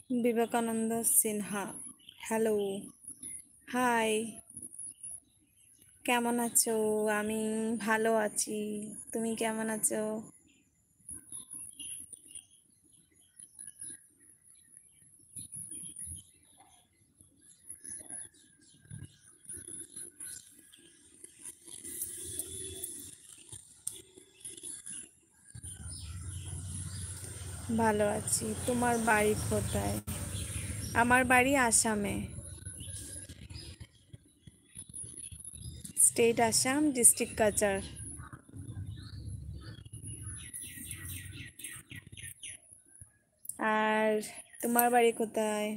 Vivekananda Sinha. Hello. High. কেমন আছো? আমি ভালো আছি। তুমি কেমন আছো? ভালো আছি। তোমার বাড়ি কোথায়? আমার বাড়ি আসামে। স্টেট আসাম, ডিস্ট্রিক্ট কাচার। আর তোমার বাড়ি কোথায়?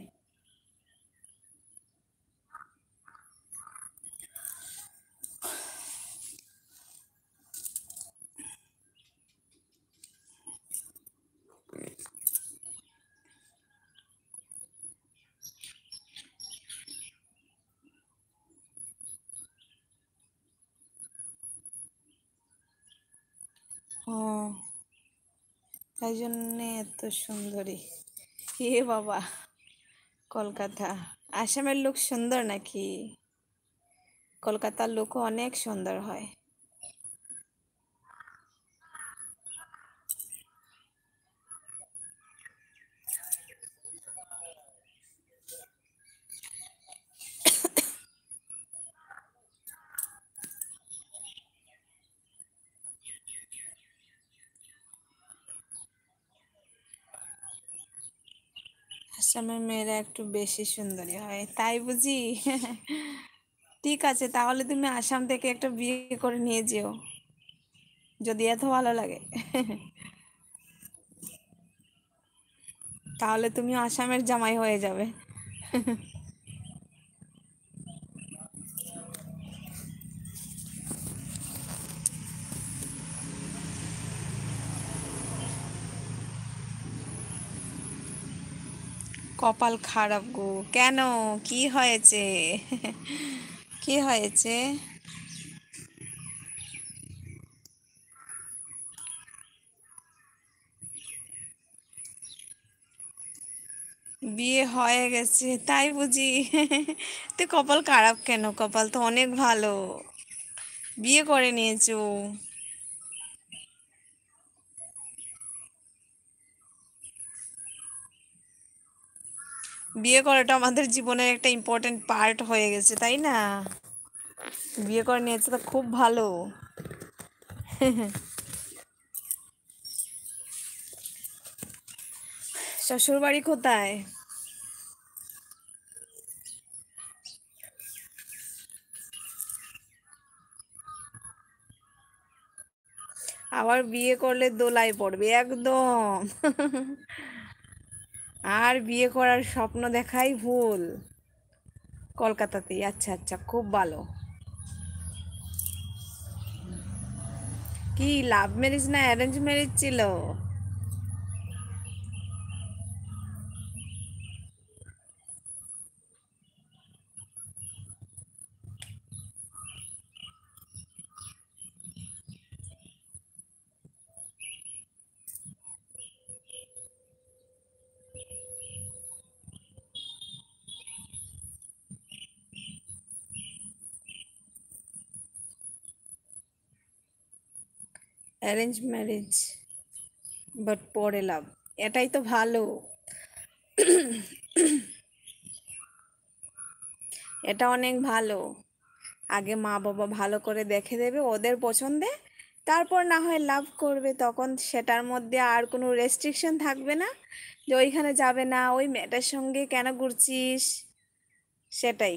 ও, তাই জন্যে এত সুন্দরী। এ বাবা, কলকাতা। আসামের লোক সুন্দর নাকি? কলকাতার লোকও অনেক সুন্দর হয়। আসামের মেয়েরা একটু বেশি সুন্দরী হয়, তাই বুঝি? ঠিক আছে, তাহলে তুমি আসাম থেকে একটা বিয়ে করে নিয়ে যেও, যদি এত ভালো লাগে। তাহলে তুমি আসামের জামাই হয়ে যাবে। কপাল খারাপ গো, কেন? কি হয়েছে? কি হয়েছে? বিয়ে হয়ে গেছে, তাই বুঝি? তো কপাল খারাপ কেন? কপাল তো অনেক ভালো। বিয়ে করে নিয়েছো। বিয়ে করাটা আমাদের জীবনের একটা ইম্পর্টেন্ট পার্ট হয়ে গেছে, তাই না? বিয়ে করে নিয়েছে তো খুব ভালো। শ্বশুর বাড়ি কোথায়? আবার বিয়ে করলে দোলায় পড়বে একদম। আর বিয়ে করার স্বপ্ন দেখাই ভুল। কলকাতাতেই? আচ্ছা আচ্ছা, খুব ভালো। কি লাভ ম্যারেজ না অ্যারেঞ্জ ম্যারেজ ছিল? অ্যারেঞ্জ ম্যারেজ বাট পরে লাভ, এটাই তো ভালো। এটা অনেক ভালো। আগে মা বাবা ভালো করে দেখে দেবে ওদের পছন্দে, তারপর না হয় লাভ করবে, তখন সেটার মধ্যে আর কোনো রেস্ট্রিকশন থাকবে না যে ওইখানে যাবে না, ওই মেয়েটার সঙ্গে কেন ঘুরছিস, সেটাই।